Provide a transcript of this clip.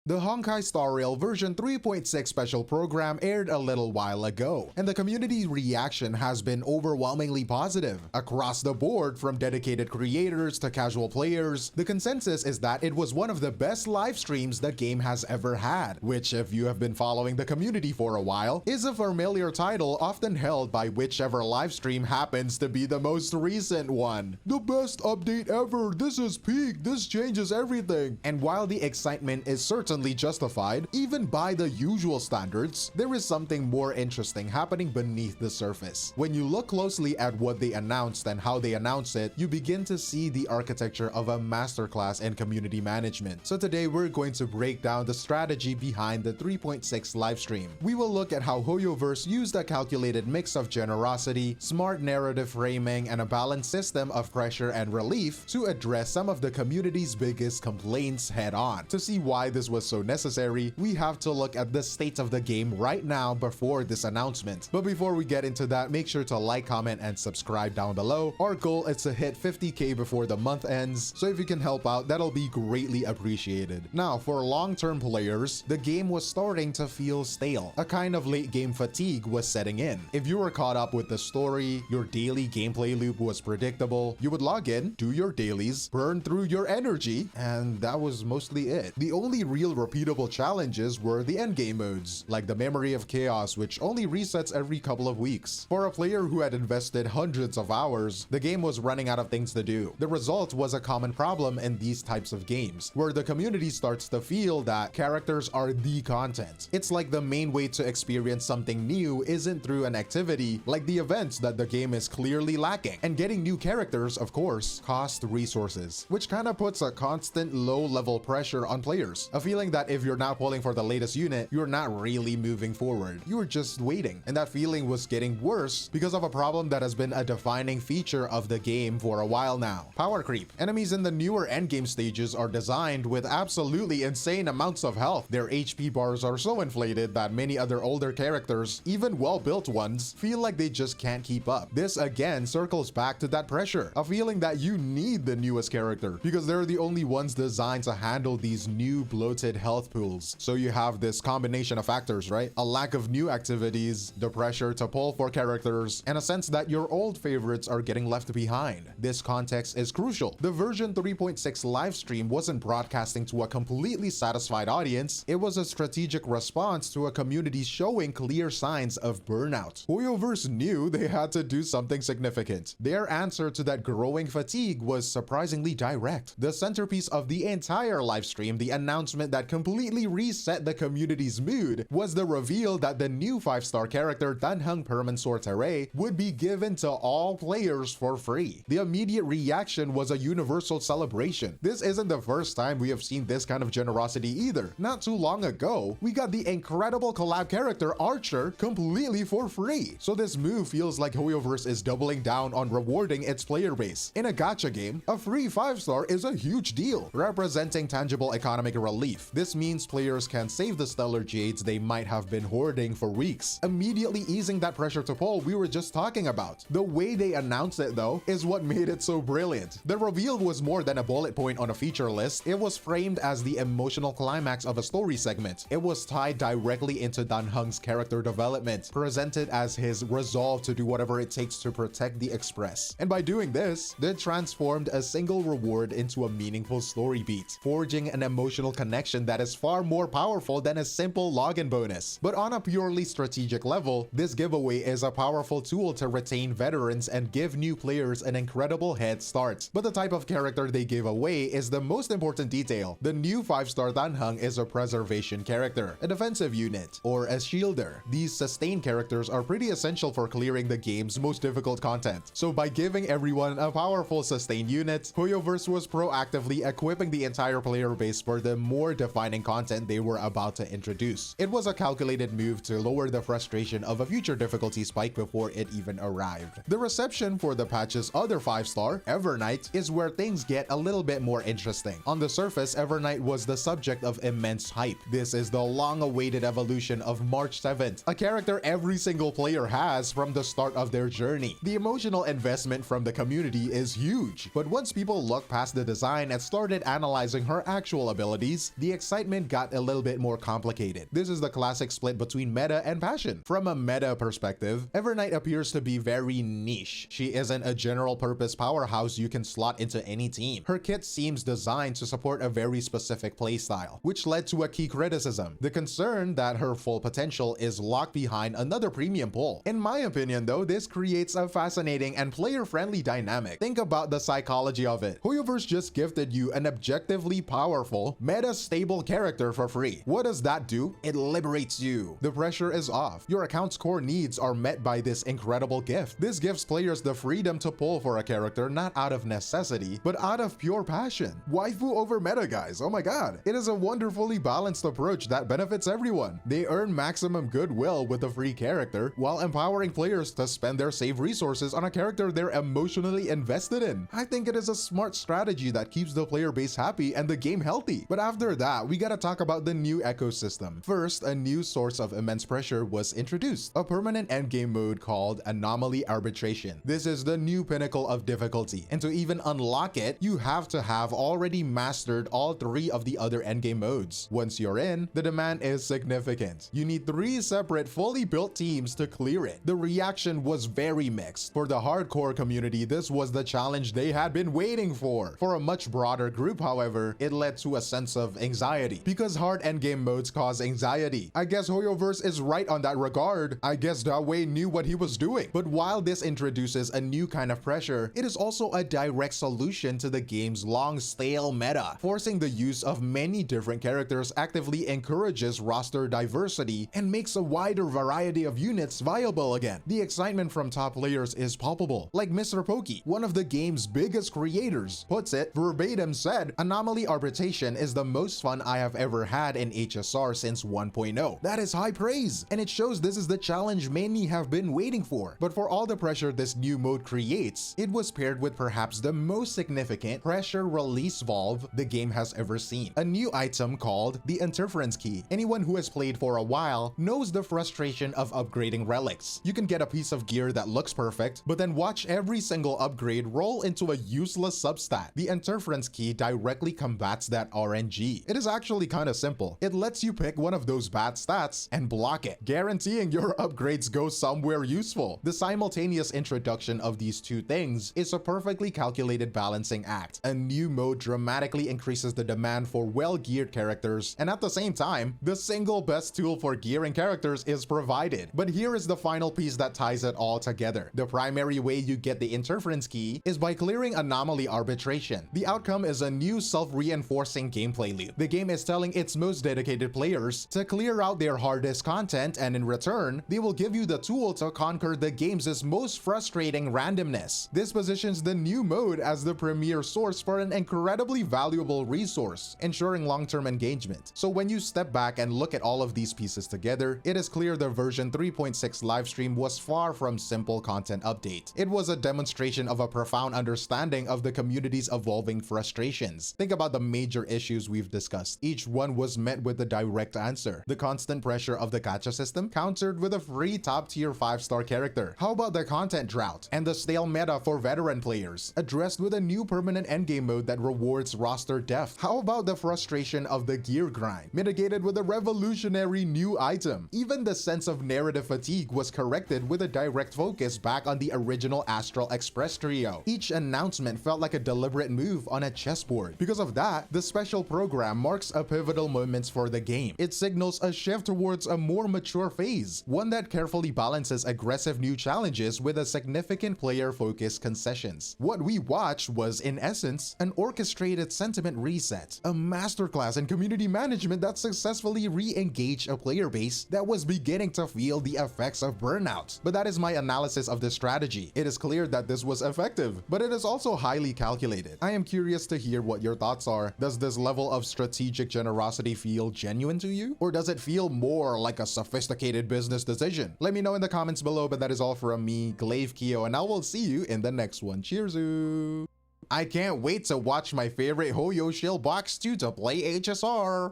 The Honkai Star Rail version 3.6 special program aired a little while ago, and the community reaction has been overwhelmingly positive. Across the board, from dedicated creators to casual players, the consensus is that it was one of the best live streams the game has ever had, which, if you have been following the community for a while, is a familiar title often held by whichever live stream happens to be the most recent one. The best update ever, this is peak, this changes everything. And while the excitement is certainly justified, even by the usual standards, there is something more interesting happening beneath the surface. When you look closely at what they announced and how they announce it, you begin to see the architecture of a masterclass in community management. So today we're going to break down the strategy behind the 3.6 livestream. We will look at how HoYoverse used a calculated mix of generosity, smart narrative framing, and a balanced system of pressure and relief to address some of the community's biggest complaints head on. To see why this was so necessary, we have to look at the state of the game right now before this announcement. But before we get into that, make sure to like, comment, and subscribe down below. Our goal is to hit 50k before the month ends, so if you can help out, that'll be greatly appreciated. Now, for long-term players, the game was starting to feel stale. A kind of late game fatigue was setting in. If you were caught up with the story, your daily gameplay loop was predictable, you would log in, do your dailies, burn through your energy, and that was mostly it. The only real repeatable challenges were the endgame modes, like the Memory of Chaos, which only resets every couple of weeks. For a player who had invested hundreds of hours, the game was running out of things to do. The result was a common problem in these types of games, where the community starts to feel that characters are the content. It's like the main way to experience something new isn't through an activity like the events that the game is clearly lacking. And getting new characters, of course, cost resources, which kind of puts a constant low-level pressure on players. A feeling that if you're not pulling for the latest unit, you're not really moving forward. You're just waiting. And that feeling was getting worse because of a problem that has been a defining feature of the game for a while now. Power creep. Enemies in the newer endgame stages are designed with absolutely insane amounts of health. Their HP bars are so inflated that many other older characters, even well-built ones, feel like they just can't keep up. This again circles back to that pressure, a feeling that you need the newest character because they're the only ones designed to handle these new bloated health pools. So you have this combination of factors, right? A lack of new activities, the pressure to pull for characters, and a sense that your old favorites are getting left behind. This context is crucial. The version 3.6 livestream wasn't broadcasting to a completely satisfied audience. It was a strategic response to a community showing clear signs of burnout. HoYoverse knew they had to do something significant. Their answer to that growing fatigue was surprisingly direct. The centerpiece of the entire livestream, the announcement that completely reset the community's mood, was the reveal that the new 5-star character 𝗖ecie𝗽𝗆𝗿𝗵𝗁 would be given to all players for free. The immediate reaction was a universal celebration. This isn't the first time we have seen this kind of generosity either. Not too long ago, we got the incredible collab character Archer completely for free. So this move feels like HoYoverse is doubling down on rewarding its player base. In a gacha game, a free 5-star is a huge deal, representing tangible economic relief. This means players can save the stellar jades they might have been hoarding for weeks, immediately easing that pressure to pull we were just talking about. The way they announced it, though, is what made it so brilliant. The reveal was more than a bullet point on a feature list. It was framed as the emotional climax of a story segment. It was tied directly into Dan Heng's character development, presented as his resolve to do whatever it takes to protect the Express. And by doing this, they transformed a single reward into a meaningful story beat, forging an emotional connection that is far more powerful than a simple login bonus. But on a purely strategic level, this giveaway is a powerful tool to retain veterans and give new players an incredible head start. But the type of character they gave away is the most important detail. The new 5-star Dan Heng is a preservation character, a defensive unit, or a shielder. These sustain characters are pretty essential for clearing the game's most difficult content. So by giving everyone a powerful sustain unit, HoYoverse was proactively equipping the entire player base for the more defining content they were about to introduce. It was a calculated move to lower the frustration of a future difficulty spike before it even arrived. The reception for the patch's other 5-star, Evernight, is where things get a little bit more interesting. On the surface, Evernight was the subject of immense hype. This is the long-awaited evolution of March 7th, a character every single player has from the start of their journey. The emotional investment from the community is huge, but once people look past the design and started analyzing her actual abilities, the excitement got a little bit more complicated. This is the classic split between meta and passion. From a meta perspective, Evernight appears to be very niche. She isn't a general purpose powerhouse you can slot into any team. Her kit seems designed to support a very specific playstyle, which led to a key criticism: the concern that her full potential is locked behind another premium pull. In my opinion though, this creates a fascinating and player-friendly dynamic. Think about the psychology of it. HoYoverse just gifted you an objectively powerful, meta-stable character for free. What does that do? It liberates you. The pressure is off. Your account's core needs are met by this incredible gift. This gives players the freedom to pull for a character not out of necessity, but out of pure passion. Waifu over meta, guys. Oh my god. It is a wonderfully balanced approach that benefits everyone. They earn maximum goodwill with a free character, while empowering players to spend their saved resources on a character they're emotionally invested in. I think it is a smart strategy that keeps the player base happy and the game healthy. But after that, we gotta talk about the new ecosystem. First, a new source of immense pressure was introduced: a permanent endgame mode called Anomaly Arbitration. This is the new pinnacle of difficulty, and to even unlock it, you have to have already mastered all 3 of the other endgame modes. Once you're in, the demand is significant. You need 3 separate fully built teams to clear it. The reaction was very mixed. For the hardcore community, this was the challenge they had been waiting for. For a much broader group, however, it led to a sense of anxiety, because hard endgame modes cause anxiety. I guess HoYoverse is right on that regard. I guess Dawei knew what he was doing. But while this introduces a new kind of pressure, it is also a direct solution to the game's long stale meta. Forcing the use of many different characters actively encourages roster diversity and makes a wider variety of units viable again. The excitement from top players is palpable. Like Mr. Pokey, one of the game's biggest creators, puts it verbatim said, "Anomaly Arbitration is the most fun I have ever had in HSR since 1.0. That is high praise, and it shows this is the challenge many have been waiting for. But for all the pressure this new mode creates, it was paired with perhaps the most significant pressure release valve the game has ever seen: a new item called the Interference Key. Anyone who has played for a while knows the frustration of upgrading relics. You can get a piece of gear that looks perfect, but then watch every single upgrade roll into a useless substat. The Interference Key directly combats that RNG. It is actually kind of simple. It lets you pick one of those bad stats and block it, guaranteeing your upgrades go somewhere useful. The simultaneous introduction of these two things is a perfectly calculated balancing act. A new mode dramatically increases the demand for well-geared characters, and at the same time, the single best tool for gearing characters is provided. But here is the final piece that ties it all together. The primary way you get the Interference Key is by clearing Anomaly Arbitration. The outcome is a new self-reinforcing gameplay loop. The game is telling its most dedicated players to clear out their hardest content, and in return, they will give you the tool to conquer the game's most frustrating randomness. This positions the new mode as the premier source for an incredibly valuable resource, ensuring long-term engagement. So when you step back and look at all of these pieces together, it is clear the version 3.6 livestream was far from simple content update. It was a demonstration of a profound understanding of the community's evolving frustrations. Think about the major issues we've discussed. Each one was met with a direct answer: the constant pressure of the gacha system, countered with a free top-tier 5-star character. How about the content drought and the stale meta for veteran players, addressed with a new permanent endgame mode that rewards roster depth? How about the frustration of the gear grind, mitigated with a revolutionary new item? Even the sense of narrative fatigue was corrected with a direct focus back on the original Astral Express trio. Each announcement felt like a deliberate move on a chessboard. Because of that, the special program marks a pivotal moment for the game. It signals a shift towards a more mature phase, one that carefully balances aggressive new challenges with a significant player-focused concessions. What we watched was, in essence, an orchestrated sentiment reset, a masterclass in community management that successfully re-engaged a player base that was beginning to feel the effects of burnout. But that is my analysis of the strategy. It is clear that this was effective, but it is also highly calculated. I am curious to hear what your thoughts are. Does this level of strategic generosity feel genuine to you? Or does it feel more like a sophisticated business decision? Let me know in the comments below, but that is all from me, 𝗖cie𝗽𝗆𝗆, and I will see you in the next one. Cheers! I can't wait to watch my favorite HoYo shill box 2 to play HSR.